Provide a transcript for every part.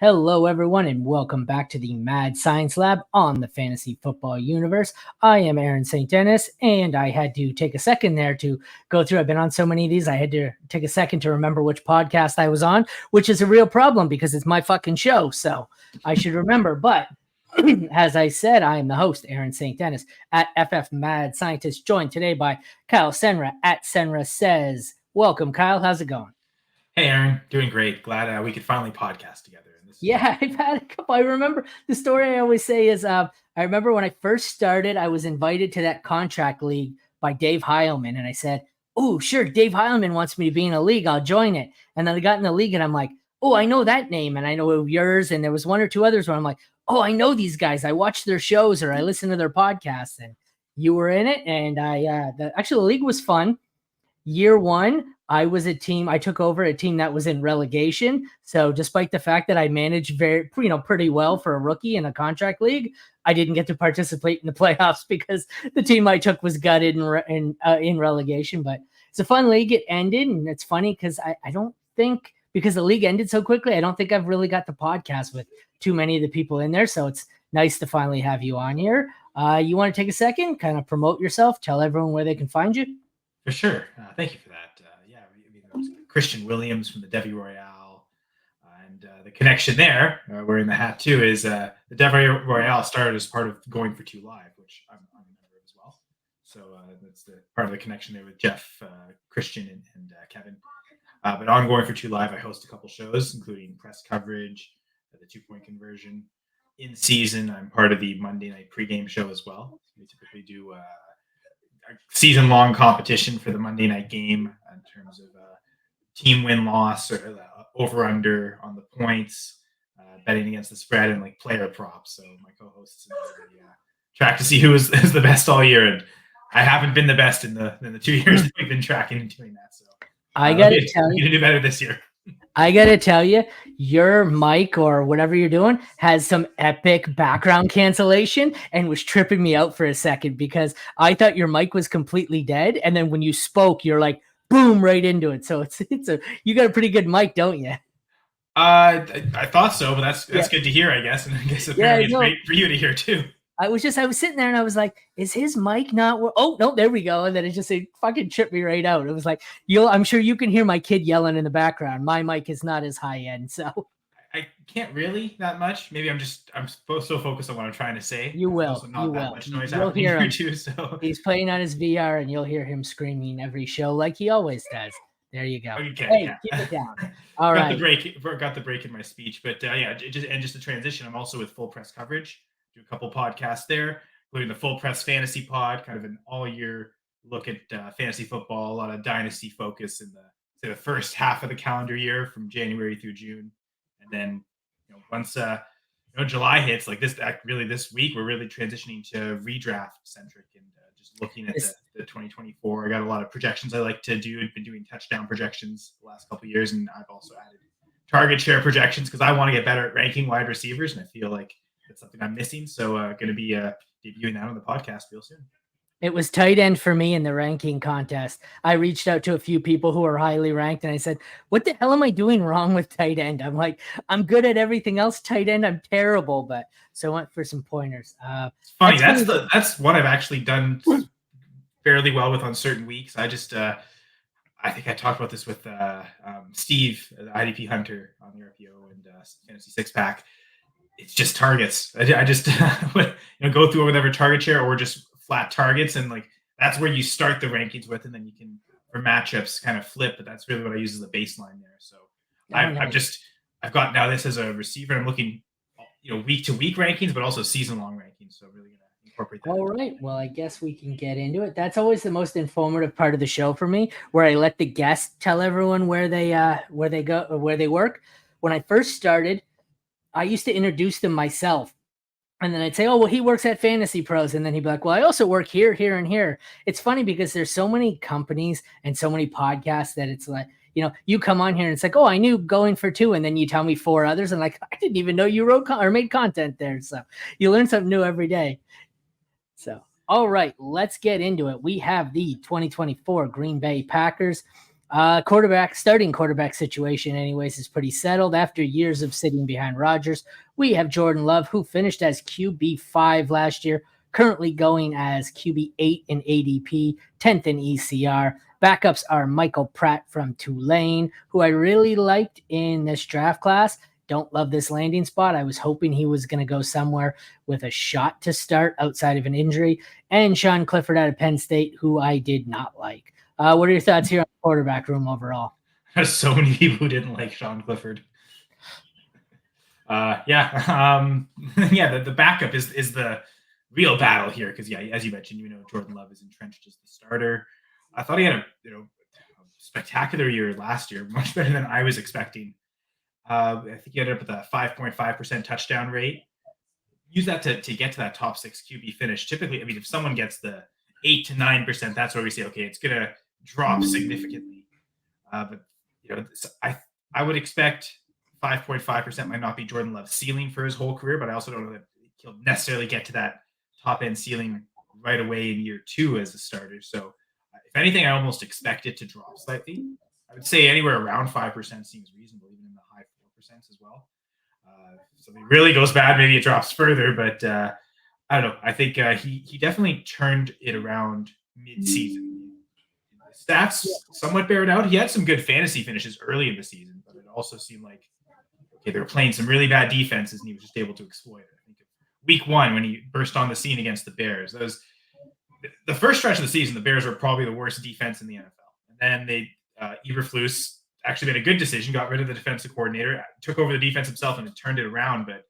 Hello, everyone, and welcome back to the Mad Science Lab on the Fantasy Football Universe. I am Aaron St. Dennis, and I had to take a second there to go through. I've been on so many of these, I had to take a second to remember which podcast I was on, which is a real problem because it's my fucking show, so I should remember. But as I said, I am the host, Aaron St. Dennis, at FF Mad Scientist, joined today by Kyle Senra at Senra Says. Welcome, Kyle. How's it going? Hey, Aaron, doing great. Glad we could finally podcast together. Yeah, I've had a couple. I remember the story I always say is I remember when I first started, I was invited to that contract league by Dave Heilman. And I said, oh, sure, Dave Heilman wants me to be in a league. I'll join it. And then I got in the league and I'm like, oh, I know that name. And I know yours. And there was one or two others where I'm like, oh, I know these guys. I watch their shows or I listen to their podcasts. And you were in it. And actually, the league was fun. Year one, I took over a team that was in relegation. So despite the fact that I managed pretty well for a rookie in a contract league, I didn't get to participate in the playoffs because the team I took was gutted in relegation. But it's a fun league. It ended, and it's funny because I don't think, because the league ended so quickly, I don't think I've really got the podcast with too many of the people in there. So it's nice to finally have you on here. You want to take a second, kind of promote yourself, tell everyone where they can find you? For sure. Thank you for that. There was Christian Williams from the Devi Royale. And the connection there, we're in the hat too, is the Devi Royale started as part of Going for Two Live, which I'm a member of as well. So that's the part of the connection there with Jeff, Christian, and Kevin. But on Going for Two Live, I host a couple shows, including press coverage, the 2-point conversion. In season, I'm part of the Monday night pregame show as well. We typically do a season-long competition for the Monday night game in terms of team win-loss or over-under on the points, betting against the spread, and like player props. So my co-hosts track to see who is the best all year, and I haven't been the best in the 2 years that we've been tracking and doing that. So I gotta tell you, to do better this year. I gotta tell you, your mic or whatever you're doing has some epic background cancellation and was tripping me out for a second because I thought your mic was completely dead, and then when you spoke, you're like boom right into it. So you got a pretty good mic, don't you? I thought so, but that's good to hear, I guess, and I guess apparently it's great for you to hear too. I was sitting there and I was like, is his mic not work? Oh, no, there we go. And then it fucking tripped me right out. It was like, I'm sure you can hear my kid yelling in the background. My mic is not as high end. So I can't really that much. Maybe I'm so focused on what I'm trying to say. You will. Also not you that will. much noise You'll hear him too. So he's playing on his VR and you'll hear him screaming every show like he always does. There you go. Okay, hey, keep it down. All right. Got the break in my speech, but just a transition. I'm also with Full Press Coverage. Do a couple podcasts there, including the Full Press Fantasy Pod, kind of an all-year look at fantasy football, a lot of dynasty focus in the first half of the calendar year from January through June, and then once July hits, like this week, we're really transitioning to redraft centric and just looking at the 2024. I got a lot of projections I like to do. I've been doing touchdown projections the last couple of years, and I've also added target share projections because I want to get better at ranking wide receivers, and I feel like it's something I'm missing. So going to be debuting that on the podcast real soon. It was tight end for me in the ranking contest. I reached out to a few people who are highly ranked and I said, what the hell am I doing wrong with tight end? I'm like, I'm good at everything else. Tight end, I'm terrible. But so I went for some pointers. It's funny. That's what I've actually done fairly well with on certain weeks. I just, I think I talked about this with Steve, the IDP Hunter on the RPO and Fantasy Six Pack. It's just targets. I just go through whatever target share or just flat targets, and like that's where you start the rankings with, and then you can for matchups kind of flip. But that's really what I use as the baseline there. So I've got now this as a receiver. I'm looking week to week rankings, but also season long rankings. So really gonna incorporate that. All right. Well, I guess we can get into it. That's always the most informative part of the show for me, where I let the guests tell everyone where they go or where they work. When I first started, I used to introduce them myself. And then I'd say, oh, well, he works at Fantasy Pros. And then he'd be like, well, I also work here, here, and here. It's funny because there's so many companies and so many podcasts that it's like, you come on here and it's like, oh, I knew Going for Two. And then you tell me 4 others. And like, I didn't even know you wrote or made content there. So you learn something new every day. So, all right, let's get into it. We have the 2024 Green Bay Packers. Starting quarterback situation, anyways, is pretty settled. After years of sitting behind Rodgers, we have Jordan Love, who finished as QB5 last year, currently going as QB8 in ADP, 10th in ECR. Backups are Michael Pratt from Tulane, who I really liked in this draft class. Don't love this landing spot. I was hoping he was going to go somewhere with a shot to start outside of an injury. And Sean Clifford out of Penn State, who I did not like. What are your thoughts here on the quarterback room overall? There's so many people who didn't like Sean Clifford. The backup is the real battle here because as you mentioned, Jordan Love is entrenched as the starter. I thought he had a spectacular year last year, much better than I was expecting. I think he ended up with a 5.5% touchdown rate. Use that to get to that top 6 QB finish. Typically, I mean, if someone gets the 8 to 9%, that's where we say, okay, it's going to drop significantly. But I would expect 5.5% might not be Jordan Love's ceiling for his whole career, but I also don't know that he'll necessarily get to that top end ceiling right away in year 2 as a starter. So, if anything, I almost expect it to drop slightly. I would say anywhere around 5% seems reasonable, even in the high 4% as well. If something really goes bad, maybe it drops further, but I don't know. I think he definitely turned it around mid-season. The stats somewhat bear it out. He had some good fantasy finishes early in the season, but it also seemed like they were playing some really bad defenses, and he was just able to exploit it. I think week 1 when he burst on the scene against the Bears, that was the first stretch of the season. The Bears were probably the worst defense in the NFL, and then Eberflus actually made a good decision, got rid of the defensive coordinator, took over the defense himself, and it turned it around. But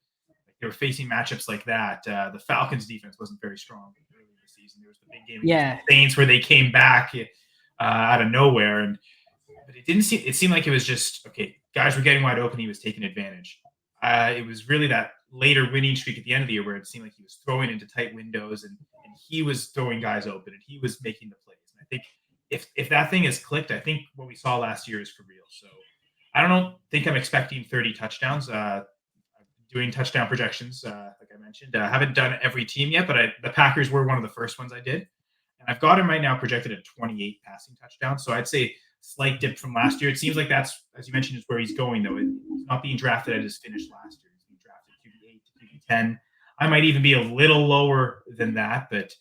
they were facing matchups like that. The Falcons' defense wasn't very strong early in the season. There was the big game against the Saints where they came back out of nowhere, but it seemed like it was just okay. Guys were getting wide open. He was taking advantage. It was really that later winning streak at the end of the year where it seemed like he was throwing into tight windows and he was throwing guys open and he was making the plays. And I think if that thing is clicked, I think what we saw last year is for real. So I don't think I'm expecting 30 touchdowns. Doing touchdown projections, like I mentioned. I haven't done every team yet, but the Packers were one of the first ones I did. And I've got him right now projected at 28 passing touchdowns. So I'd say slight dip from last year. It seems like that's, as you mentioned, is where he's going, though. He's not being drafted at his finish last year. He's being drafted QB8 to QB10. I might even be a little lower than that, but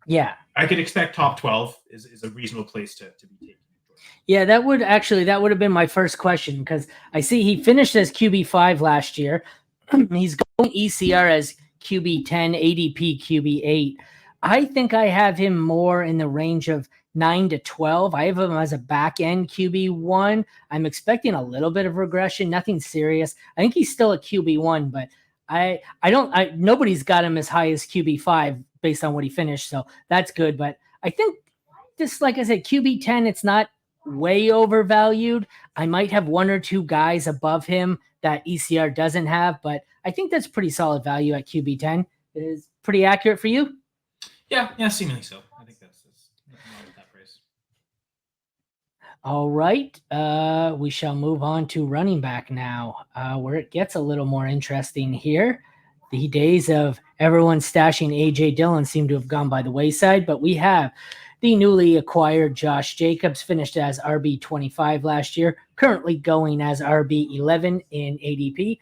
yeah, I could expect top 12 is a reasonable place to be taken. Yeah, that would have been my first question because I see he finished as QB5 last year. He's going ECR as QB10, ADP QB8. I think I have him more in the range of 9 to 12. I have him as a back end QB1. I'm expecting a little bit of regression, nothing serious. I think he's still a QB1, but nobody's got him as high as QB5 based on what he finished. So that's good. But I think just like I said, QB10, it's not way overvalued. I might have 1 or 2 guys above him that ECR doesn't have, but I think that's pretty solid value at QB10. Is pretty accurate for you? Yeah, seemingly so. I think that's nothing wrong with that price. All right. We shall move on to running back now, where it gets a little more interesting here. The days of everyone stashing A.J. Dillon seem to have gone by the wayside, but we have the newly acquired Josh Jacobs, finished as RB25 last year, currently going as RB11 in ADP.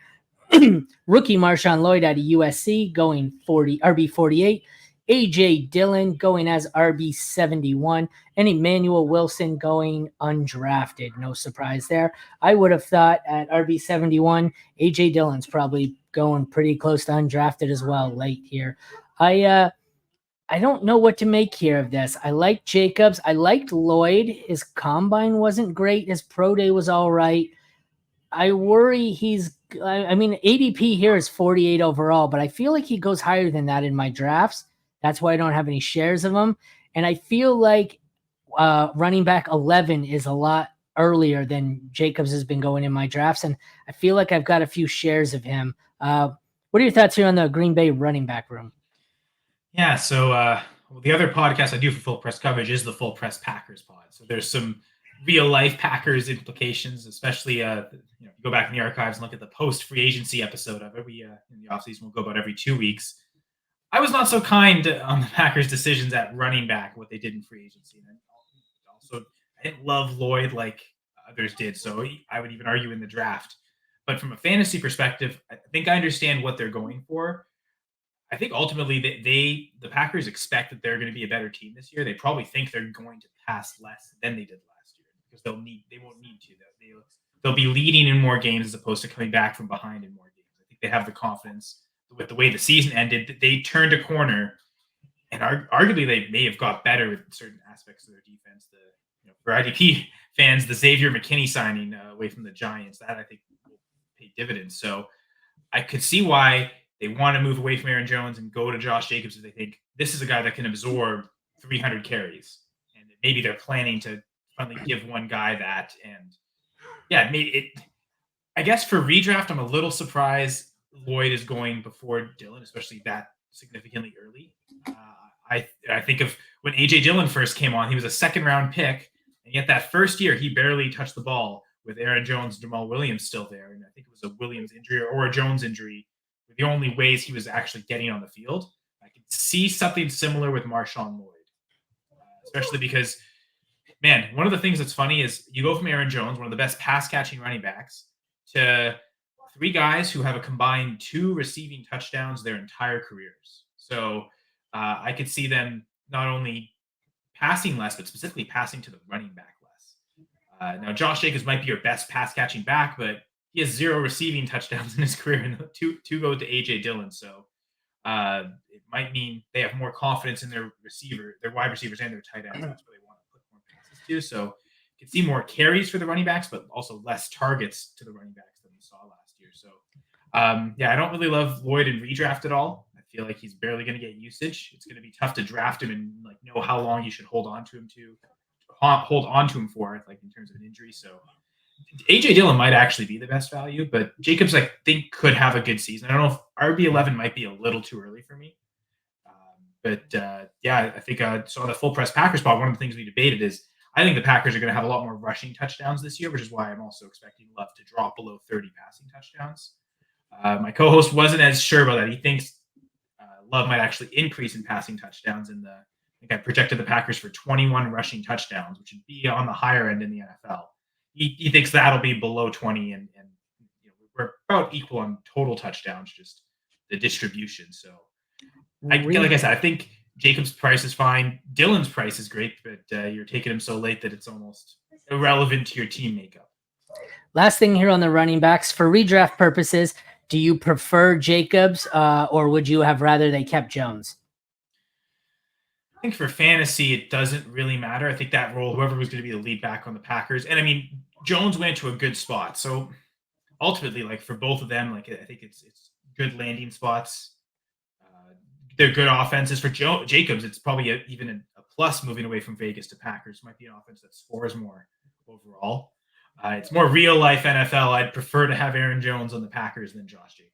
Rookie Marshawn Lloyd out of USC going RB48. A.J. Dillon going as RB71, and Emmanuel Wilson going undrafted. No surprise there. I would have thought at RB71, A.J. Dillon's probably going pretty close to undrafted as well late here. I don't know what to make here of this. I like Jacobs. I liked Lloyd. His combine wasn't great. His pro day was all right. I worry ADP here is 48 overall, but I feel like he goes higher than that in my drafts. That's why I don't have any shares of him. And I feel like running back 11 is a lot earlier than Jacobs has been going in my drafts. And I feel like I've got a few shares of him. What are your thoughts here on the Green Bay running back room? Yeah, so the other podcast I do for Full Press Coverage is the Full Press Packers pod. So there's some real life Packers implications, especially you go back in the archives and look at the post free agency episode of it. We in the offseason we'll go about every 2 weeks. I was not so kind on the Packers' decisions at running back, what they did in free agency. And also, I didn't love Lloyd like others did, so I would even argue in the draft. But from a fantasy perspective, I think I understand what they're going for. I think ultimately the Packers expect that they're going to be a better team this year. They probably think they're going to pass less than they did last year because they won't need to. They'll be leading in more games as opposed to coming back from behind in more games. I think they have the confidence with the way the season ended that they turned a corner, and arguably they may have got better with certain aspects of their defense. For IDP fans, the Xavier McKinney signing away from the Giants, that I think will pay dividends. So I could see why they want to move away from Aaron Jones and go to Josh Jacobs if they think this is a guy that can absorb 300 carries. And maybe they're planning to finally give one guy that. And yeah, I guess for redraft, I'm a little surprised Lloyd is going before Dillon, especially that significantly early. I think of when AJ Dillon first came on, he was a second round pick, and yet that first year he barely touched the ball with Aaron Jones and Jamal Williams still there. And I think it was a Williams injury or a Jones injury were the only ways he was actually getting on the field. I could see something similar with Marshawn Lloyd, especially because, man, one of the things that's funny is you go from Aaron Jones, one of the best pass catching running backs, to three guys who have a combined 2 receiving touchdowns their entire careers. So I could see them not only passing less, but specifically passing to the running back less. Now, Josh Jacobs might be your best pass catching back, but he has 0 receiving touchdowns in his career, and two go to AJ Dillon. So it might mean they have more confidence in their wide receivers, and their tight ends. That's where they want to put more passes to. So you can see more carries for the running backs, but also less targets to the running backs than we saw last year. So I don't really love Lloyd in redraft at all. I feel like he's barely going to get usage. It's going to be tough to draft him and know how long you should hold on to him for, like in terms of an injury. So AJ Dillon might actually be the best value, but Jacobs I think could have a good season. I don't know if RB11 might be a little too early for me. I think so on the full press Packers spot, one of the things we debated is I think the Packers are going to have a lot more rushing touchdowns this year, which is why I'm also expecting Love to drop below 30 passing touchdowns. My co-host wasn't as sure about that. He thinks Love might actually increase in passing touchdowns. I think I projected the Packers for 21 rushing touchdowns, which would be on the higher end in the NFL. He thinks that'll be below 20, and we're about equal on total touchdowns, just the distribution. So, like I said, I think Jacobs' price is fine. Dillon's price is great, but you're taking him so late that it's almost irrelevant to your team makeup. Last thing here on the running backs for redraft purposes. Do you prefer Jacobs or would you have rather they kept Jones? I think for fantasy, it doesn't really matter. I think that role, whoever was going to be the lead back on the Packers, and I mean, Jones went to a good spot. So ultimately, like for both of them, like I think it's good landing spots. They're good offenses. For Jacobs, it's probably even a plus moving away from Vegas to Packers. Might be an offense that scores more overall. It's more real life NFL. I'd prefer to have Aaron Jones on the Packers than Josh Jacobs.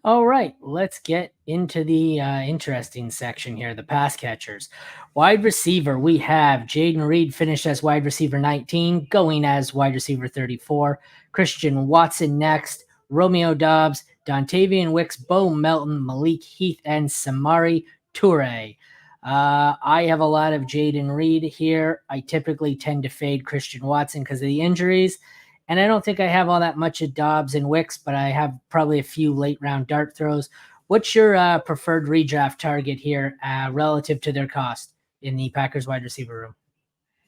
All right, let's get into the interesting section here, the pass catchers. Wide receiver, we have Jaden Reed finished as wide receiver 19, going as wide receiver 34. Christian Watson next, Romeo Doubs, Dontavian Wicks, Bo Melton, Malik Heath, and Samari Toure. I have a lot of Jaden Reed here. I typically tend to fade Christian Watson because of the injuries. And I don't think I have all that much of Dobbs and Wicks, but I have probably a few late round dart throws. What's your preferred redraft target here relative to their cost in the Packers wide receiver room?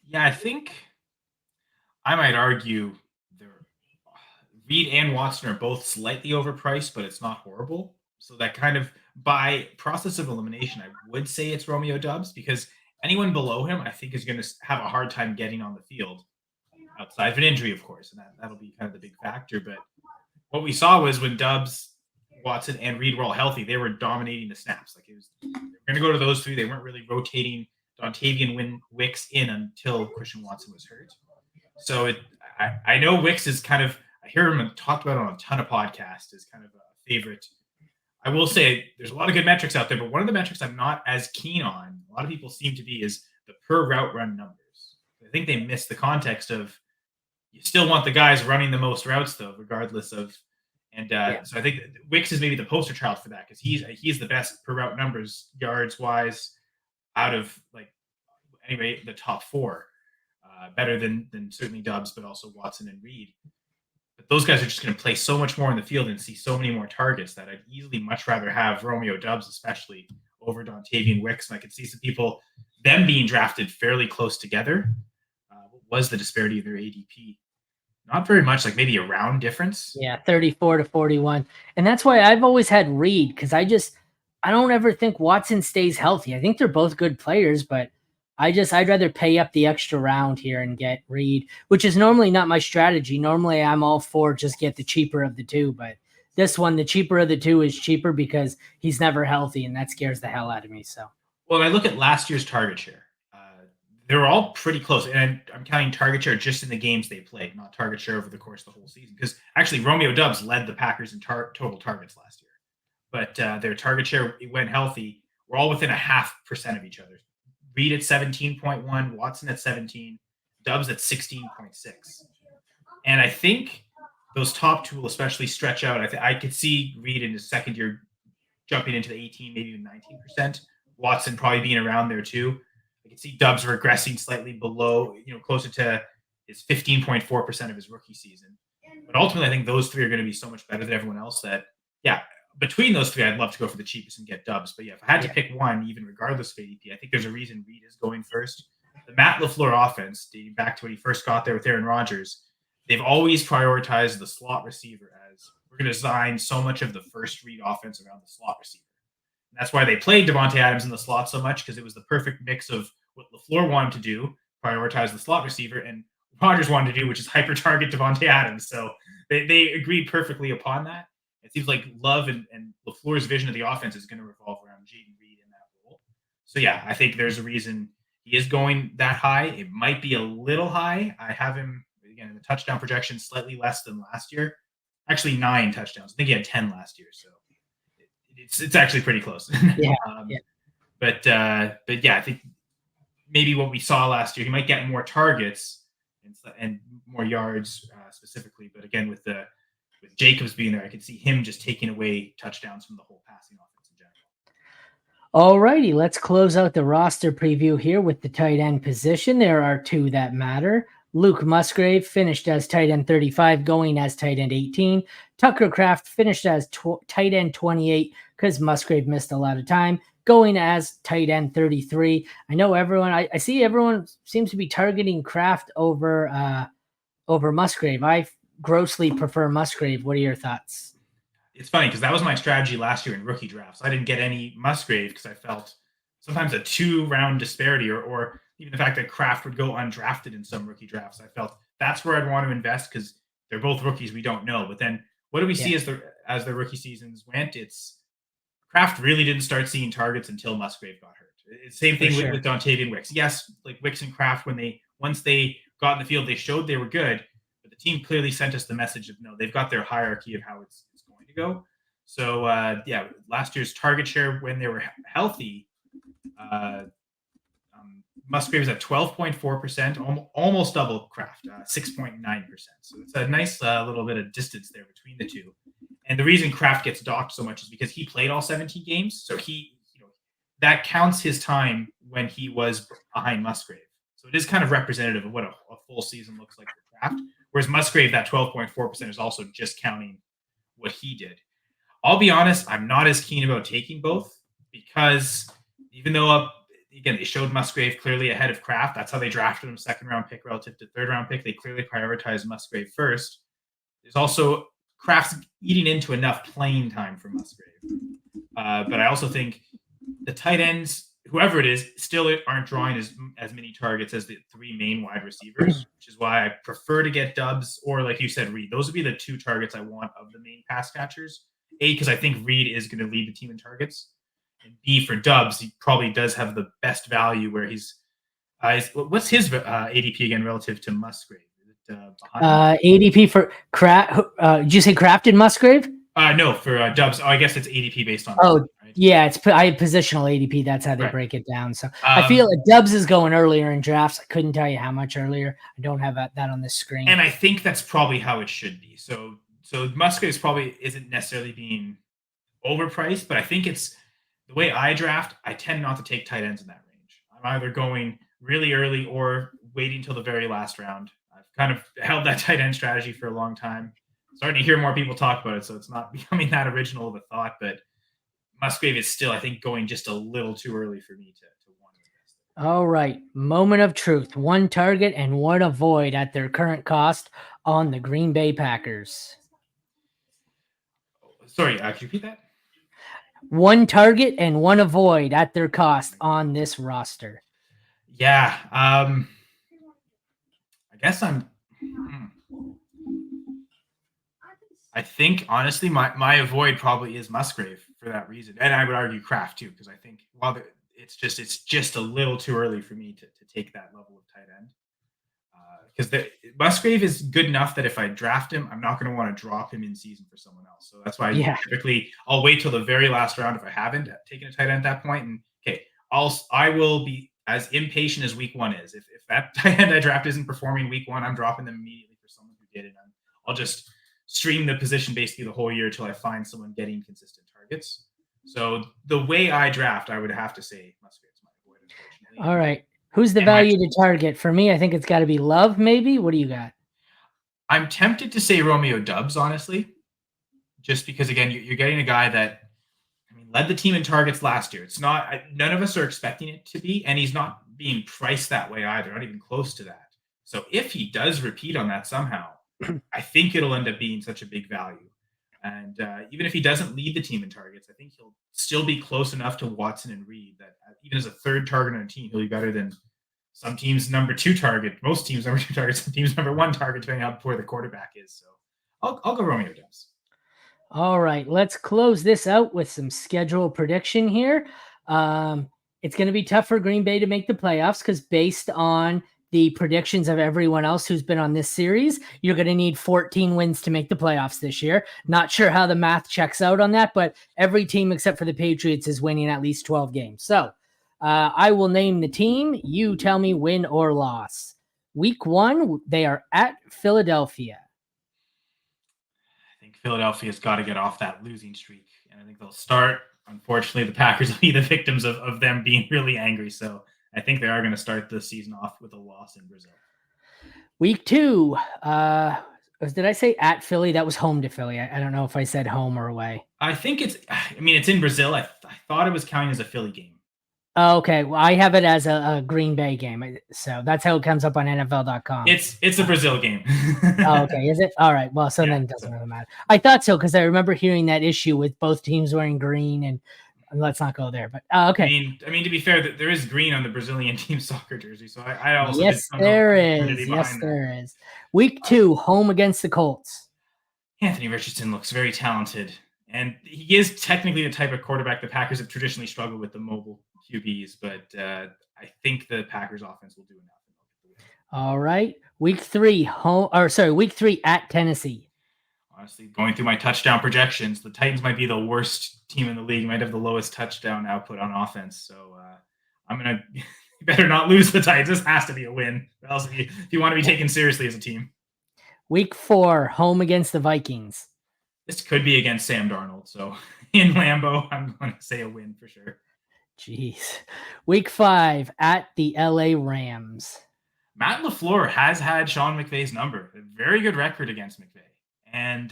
Yeah, I think I might argue Reed and Watson are both slightly overpriced, but it's not horrible. So that kind of by process of elimination, I would say it's Romeo Doubs because anyone below him, I think, is going to have a hard time getting on the field. Outside of an injury, of course, and that'll be kind of the big factor. But what we saw was when Doubs, Watson, and Reed were all healthy, they were dominating the snaps. Like they were going to go to those three. They weren't really rotating Dontavian Wicks in until Christian Watson was hurt. So I know Wicks is kind of, I hear him talked about on a ton of podcasts as kind of a favorite. I will say there's a lot of good metrics out there, but one of the metrics I'm not as keen on, a lot of people seem to be, is the per route run numbers. I think they miss the context of you still want the guys running the most routes, though, regardless of. And so I think Wicks is maybe the poster child for that because he's the best per route numbers, yards wise, out of the top 4. better than certainly Dubs, but also Watson and Reed. But those guys are just going to play so much more in the field and see so many more targets that I'd easily much rather have Romeo Dubs, especially over Dontavian Wicks. And I could see some people, them being drafted fairly close together. What was the disparity of their ADP? Not very much, like maybe a round difference. Yeah, 34 to 41. And that's why I've always had Reed, because I don't ever think Watson stays healthy. I think they're both good players, but I'd rather pay up the extra round here and get Reed, which is normally not my strategy. Normally I'm all for just get the cheaper of the two, but this one, the cheaper of the two is cheaper because he's never healthy, and that scares the hell out of me. So, well, I look at last year's target share. They're all pretty close, and I'm counting target share just in the games they played, not target share over the course of the whole season. Because actually, Romeo Dubs led the Packers in total targets last year, but their target share went healthy. We're all within 0.5% of each other. Reed at 17.1, Watson at 17, Dubs at 16.6, and I think those top two will especially stretch out. I could see Reed in his second year jumping into the 18, maybe even 19%. Watson probably being around there too. I can see Dubs regressing slightly below, closer to his 15.4% of his rookie season. But ultimately, I think those three are going to be so much better than everyone else that, yeah, between those three, I'd love to go for the cheapest and get Dubs. But yeah, if I had to pick one, even regardless of ADP, I think there's a reason Reed is going first. The Matt LaFleur offense, dating back to when he first got there with Aaron Rodgers, they've always prioritized the slot receiver as we're going to design so much of the first read offense around the slot receiver. And that's why they played Devontae Adams in the slot so much, because it was the perfect mix of what LaFleur wanted to do, prioritize the slot receiver, and Rodgers wanted to do, which is hyper target Devontae Adams. So they agreed perfectly upon that. It seems like Love and LaFleur's vision of the offense is going to revolve around Jaden Reed in that role. So yeah, I think there's a reason he is going that high. It might be a little high. I have him, again, in the touchdown projection slightly less than last year. Actually, 9 touchdowns. I think he had 10 last year. So it's actually pretty close. yeah. But yeah, I think maybe what we saw last year, he might get more targets and more yards specifically. But again, with Jacobs being there, I could see him just taking away touchdowns from the whole passing offense in general. All righty, let's close out the roster preview here with the tight end position. There are two that matter. Luke Musgrave finished as tight end 35, going as tight end 18. Tucker Kraft finished as tight end 28 because Musgrave missed a lot of time, going as tight end 33. I know everyone, I see everyone seems to be targeting Kraft over Musgrave. I grossly prefer Musgrave. What are your thoughts? It's funny because that was my strategy last year in rookie drafts. I didn't get any Musgrave because I felt sometimes a 2-round disparity or even the fact that Kraft would go undrafted in some rookie drafts. I felt that's where I'd want to invest because they're both rookies we don't know. But then what do we see as the rookie seasons went? It's Kraft really didn't start seeing targets until Musgrave got hurt. It's same thing with Dontavian Wicks. Yes, like Wicks and Kraft, once they got in the field, they showed they were good. But the team clearly sent us the message of no, they've got their hierarchy of how it's going to go. So yeah, last year's target share when they were healthy, Musgrave is at 12.4%, almost double Kraft, 6.9%. So it's a nice little bit of distance there between the two. And the reason Kraft gets docked so much is because he played all 17 games. So that counts his time when he was behind Musgrave. So it is kind of representative of what a full season looks like for Kraft. Whereas Musgrave, that 12.4% is also just counting what he did. I'll be honest, I'm not as keen about taking both because even though again, they showed Musgrave clearly ahead of Kraft. That's how they drafted him, second-round pick relative to third-round pick. They clearly prioritized Musgrave first. There's also Kraft's eating into enough playing time for Musgrave. But I also think the tight ends, whoever it is, still aren't drawing as many targets as the 3 main wide receivers, which is why I prefer to get Dubs or, like you said, Reed. Those would be the 2 targets I want of the main pass catchers. A, because I think Reed is going to lead the team in targets. And B, for Dubs, he probably does have the best value where he's what's his ADP again relative to Musgrave? Is it ADP for Kraft? Did you say Kraft and Musgrave? No, for Dubs. Oh, I guess it's ADP based on. Oh, right? Yeah, I have positional ADP. That's how they break it down. So I feel like Dubs is going earlier in drafts. I couldn't tell you how much earlier. I don't have that on the screen. And I think that's probably how it should be. So Musgrave probably isn't necessarily being overpriced, but I think it's the way I draft. I tend not to take tight ends in that range. I'm either going really early or waiting until the very last round. I've kind of held that tight end strategy for a long time. Starting to hear more people talk about it, so it's not becoming that original of a thought. But Musgrave is still, I think, going just a little too early for me to want to invest in. All right. Moment of truth. One target and one avoid at their current cost on the Green Bay Packers. Sorry, could you repeat that? One target and one avoid at their cost on this roster. Yeah. I guess I think honestly, my avoid probably is Musgrave for that reason, and I would argue Kraft too, because I think while it's just a little too early for me to take that level of tight end. Because Musgrave is good enough that if I draft him, I'm not going to want to drop him in season for someone else. So that's why typically I'll wait till the very last round if I haven't taken a tight end at that point. And okay, I will be as impatient as week one is. If that tight end I draft isn't performing week one, I'm dropping them immediately for someone who did it. I'll just stream the position basically the whole year until I find someone getting consistent targets. So the way I draft, I would have to say Musgrave's my avoid, unfortunately. All right. Who's the value to target? For me, I think it's got to be Love, maybe. What do you got? I'm tempted to say Romeo Doubs, honestly, just because, again, you're getting a guy that, I mean, led the team in targets last year. It's not, none of us are expecting it to be, and he's not being priced that way either, not even close to that. So if he does repeat on that somehow, I think it'll end up being such a big value. And even if he doesn't lead the team in targets, I think he'll still be close enough to Watson and Reed that even as a third target on a team, he'll be better than some teams' number two target, most teams' number two target, some teams' number one target, depending on how poor the quarterback is. So I'll go Romeo Doubs. All right, let's close this out with some schedule prediction here. It's going to be tough for Green Bay to make the playoffs because based on the predictions of everyone else who's been on this series, you're going to need 14 wins to make the playoffs this year. Not sure how the math checks out on that, but every team except for the Patriots is winning at least 12 games. So I will name the team. You tell me win or loss. Week 1, they are at Philadelphia. I think Philadelphia's got to get off that losing streak, and I think they'll start. Unfortunately, the Packers will be the victims of them being really angry. So I think they are going to start the season off with a loss in Brazil. Week 2, did I say at Philly? That was home to Philly. I don't know if I said home or away. I think it's in Brazil. I thought it was counting as a Philly game. Oh, okay. Well, I have it as a Green Bay game. So that's how it comes up on NFL.com. It's a Brazil game. Oh, okay. Is it? All right. Well, so then it doesn't really matter. I thought so because I remember hearing that issue with both teams wearing green, and let's not go there. But okay. I mean, to be fair, there is green on the Brazilian team soccer jersey, so I also yes, there is. Yes, there is. Week 2, home against the Colts. Anthony Richardson looks very talented, and he is technically the type of quarterback the Packers have traditionally struggled with, the mobile QBs, but I think the Packers offense will do enough. All right. Week 3 at Tennessee. Honestly, going through my touchdown projections, the Titans might be the worst team in the league, might have the lowest touchdown output on offense. So I'm going to better not lose the Titans. This has to be a win. Or else if you want to be taken seriously as a team. Week 4, home against the Vikings. This could be against Sam Darnold. So in Lambeau, I'm going to say a win for sure. Jeez. Week 5 at the LA Rams. Matt LaFleur has had Sean McVay's number. A very good record against McVay. And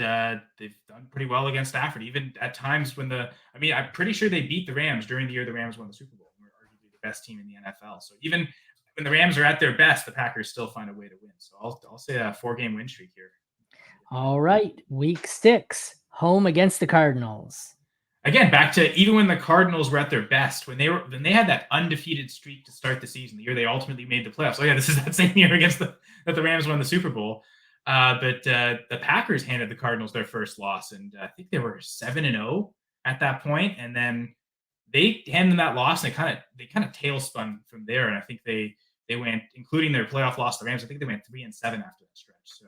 they've done pretty well against Stafford, even at times when I'm pretty sure they beat the Rams during the year the Rams won the Super Bowl. We're arguably the best team in the NFL. So even when the Rams are at their best, the Packers still find a way to win. So I'll say a 4-game win streak here. All right. Week 6, home against the Cardinals. Again, back to even when the Cardinals were at their best, when they had that undefeated streak to start the season, the year they ultimately made the playoffs. Oh yeah, this is that same year that the Rams won the Super Bowl. But the Packers handed the Cardinals their first loss, and I think they were 7-0 at that point. And then they handed them that loss, and they kind of tailspun from there. And I think they went, including their playoff loss to the Rams, I think they went 3-7 after that stretch. So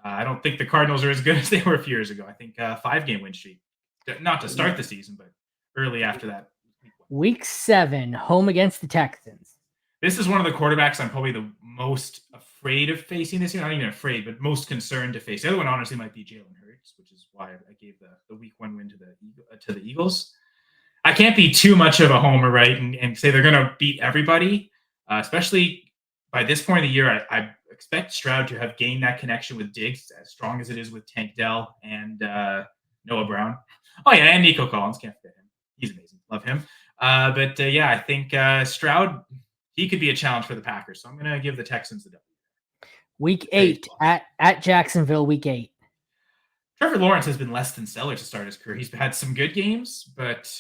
I don't think the Cardinals are as good as they were a few years ago. I think 5-game win streak, not to start the season, but early after that. Week 7, home against the Texans. This is one of the quarterbacks I'm probably the most afraid of facing this year. Not even afraid, but most concerned to face. The other one, honestly, might be Jalen Hurts, which is why I gave the Week 1 win to the Eagles. I can't be too much of a homer, right, and say they're going to beat everybody, especially by this point of the year, I expect Stroud to have gained that connection with Diggs as strong as it is with Tank Dell and Noah Brown. Oh yeah, and Nico Collins, can't forget him. He's amazing, love him. But yeah, I think Stroud, he could be a challenge for the Packers. So I'm going to give the Texans the W. Week 8 at Jacksonville. Week 8. Trevor Lawrence has been less than stellar to start his career. He's had some good games, but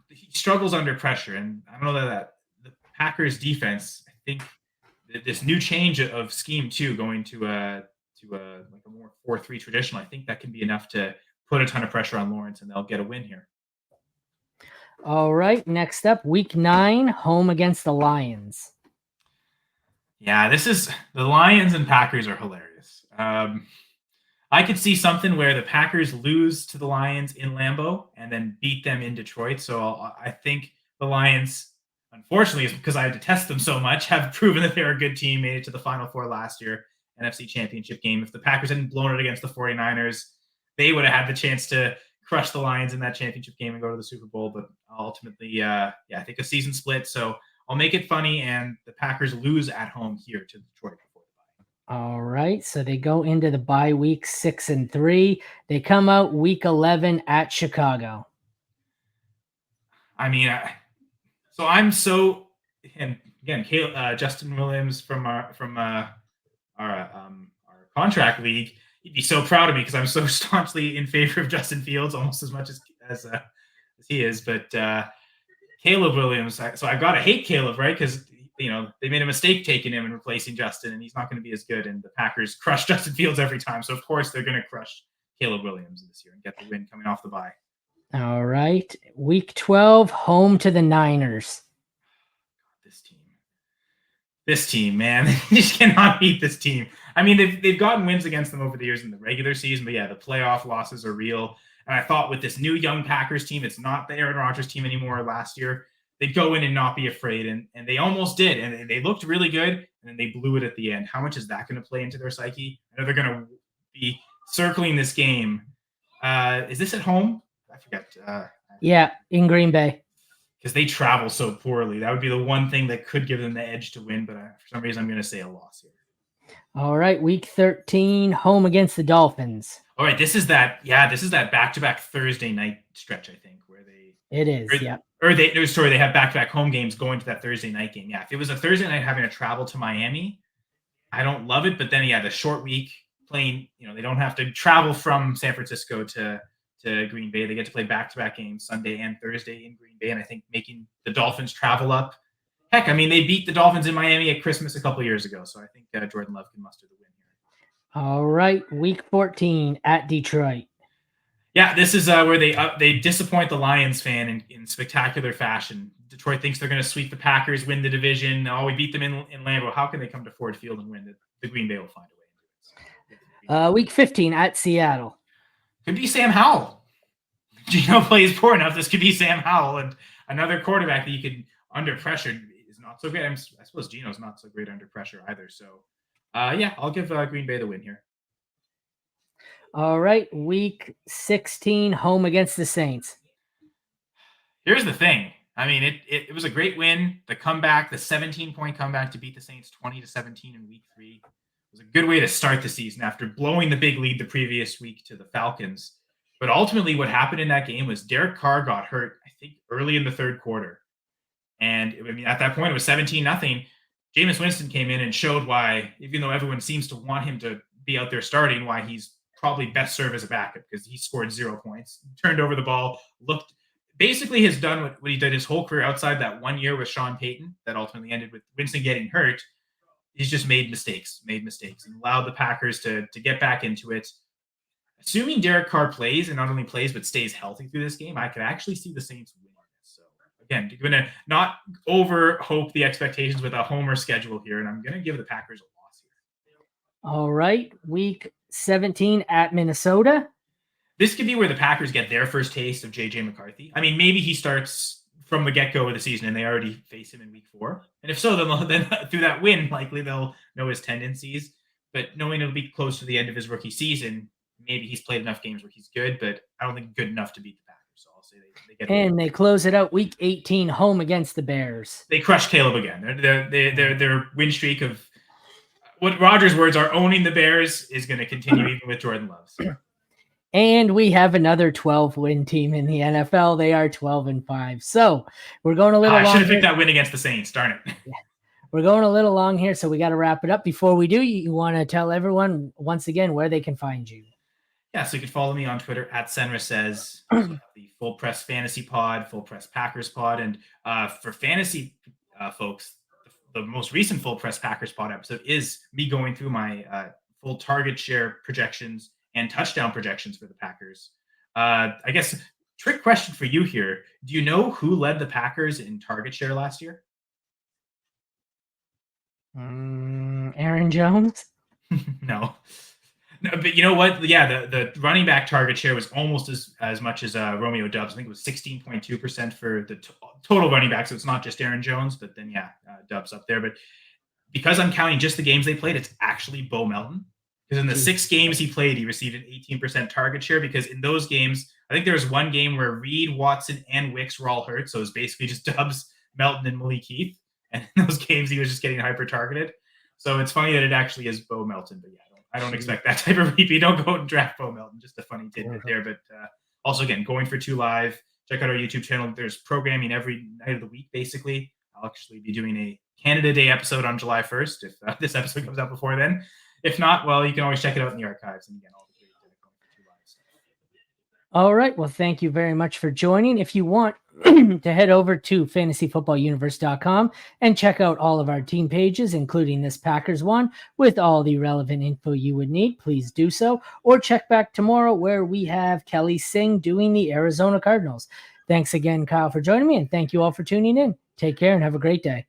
he struggles under pressure. And I don't know that the Packers defense, I think this new change of scheme too, going to a more 4-3 traditional, I think that can be enough to put a ton of pressure on Lawrence, and they'll get a win here. All right, next up, week 9, home against the Lions. Yeah, the Lions and Packers are hilarious. I could see something where the Packers lose to the Lions in Lambeau and then beat them in Detroit. So I think the Lions, unfortunately, because I had to test them so much, have proven that they're a good team, made it to the Final Four last year, NFC Championship game. If the Packers hadn't blown it against the 49ers, they would have had the chance to crush the Lions in that championship game and go to the Super Bowl. But ultimately, I think a season split. So I'll make it funny, and the Packers lose at home here to Detroit before the bye. All right, so they go into the bye week 6-3. They come out week 11 at Chicago. I mean, and again, Justin Williams from our contract league, he'd be so proud of me because I'm so staunchly in favor of Justin Fields, almost as much as he is. But Caleb Williams, so I gotta hate Caleb, right? Because they made a mistake taking him and replacing Justin, and he's not going to be as good. And the Packers crush Justin Fields every time, so of course they're going to crush Caleb Williams this year and get the win coming off the bye. All right, week 12, home to the Niners. This team, man, you just cannot beat this team. I mean, they've gotten wins against them over the years in the regular season, but yeah, the playoff losses are real. And I thought with this new young Packers team, it's not the Aaron Rodgers team anymore. Last year, they'd go in and not be afraid, and they almost did, and they looked really good, and then they blew it at the end. How much is that going to play into their psyche? I know they're going to be circling this game. Is this at home? I forget. Yeah, in Green Bay. Because they travel so poorly. That would be the one thing that could give them the edge to win, but for some reason I'm going to say a loss here. All right, week 13, home against the Dolphins. All right, this is that back-to-back Thursday night stretch, I think, where they they have back-to-back home games going to that Thursday night game. Yeah, if it was a Thursday night having to travel to Miami, I don't love it, but then the short week playing, they don't have to travel from San Francisco to Green Bay. They get to play back-to-back games Sunday and Thursday in Green Bay, and I think making the Dolphins travel up. Heck, I mean, they beat the Dolphins in Miami at Christmas a couple years ago, so I think Jordan Love can muster the win here. All right, week 14 at Detroit. Yeah, this is where they disappoint the Lions fan in spectacular fashion. Detroit thinks they're going to sweep the Packers, win the division. Oh, we beat them in Lambeau. How can they come to Ford Field and win? The Green Bay will find a way. Week 15 at Seattle. Could be Sam Howell. Gino plays poor enough. This could be Sam Howell, and another quarterback that you could under pressure is not so great. I suppose Gino's not so great under pressure either. So, I'll give Green Bay the win here. All right, week 16, home against the Saints. Here's the thing. I mean, it was a great win. The comeback, the 17-point comeback to beat the Saints 20-17 in week 3 was a good way to start the season after blowing the big lead the previous week to the Falcons. But ultimately what happened in that game was Derek Carr got hurt, I think, early in the third quarter. And I mean, at that point, it was 17-0. Jameis Winston came in and showed why, even though everyone seems to want him to be out there starting, why he's probably best served as a backup because he scored 0 points, turned over the ball, has done what he did his whole career outside that 1 year with Sean Payton that ultimately ended with Winston getting hurt. He's just made mistakes, and allowed the Packers to get back into it. Assuming Derek Carr plays, and not only plays, but stays healthy through this game, I could actually see the Saints win. So, again, you're going to not over-hope the expectations with a homer schedule here, and I'm going to give the Packers a loss here. All right, week 17 at Minnesota. This could be where the Packers get their first taste of J.J. McCarthy. I mean, maybe he starts from the get-go of the season, and they already face him in week 4. And if so, then through that win, likely they'll know his tendencies. But knowing it'll be close to the end of his rookie season, maybe he's played enough games where he's good, but I don't think good enough to beat the Packers. So I'll say they get. And they close it out week 18, home against the Bears. They crush Caleb again. Their win streak of what Roger's words are, owning the Bears is going to continue even with Jordan Love. So. And we have another 12-win team in the NFL. They are 12-5. So we're going a little long. I should have picked that win against the Saints. Darn it. Yeah. We're going a little long here, so we got to wrap it up. Before we do, you want to tell everyone once again where they can find you. Yeah, so you can follow me on Twitter at Senra Says, the Full Press Fantasy Pod, Full Press Packers Pod. And for fantasy folks, the most recent Full Press Packers Pod episode is me going through my full target share projections and touchdown projections for the Packers. I guess trick question for you here. Do you know who led the Packers in target share last year? Aaron Jones? No, but you know what? Yeah, the running back target share was almost as much as Romeo Doubs. I think it was 16.2% for the total running back. So it's not just Aaron Jones, but then Doubs up there. But because I'm counting just the games they played, it's actually Bo Melton. Because in the 6 games he played, he received an 18% target share. Because in those games, I think there was one game where Reed, Watson, and Wicks were all hurt. So it was basically just Doubs, Melton, and Malik Heath. And in those games, he was just getting hyper targeted. So it's funny that it actually is Bo Melton. But yeah, I don't expect that type of repeat. Don't go and draft Bo Melton. Just a funny tidbit there. But also, again, going for 2 live. Check out our YouTube channel. There's programming every night of the week, basically. I'll actually be doing a Canada Day episode on July 1st if this episode comes out before then. If not, well, you can always check it out in the archives. And again, all the great going for 2 live stuff. All right. Well, thank you very much for joining. If you want to head over to fantasyfootballuniverse.com and check out all of our team pages, including this Packers one, with all the relevant info you would need, please do so. Or check back tomorrow where we have Kelly Singh doing the Arizona Cardinals. Thanks again, Kyle, for joining me, and thank you all for tuning in. Take care and have a great day.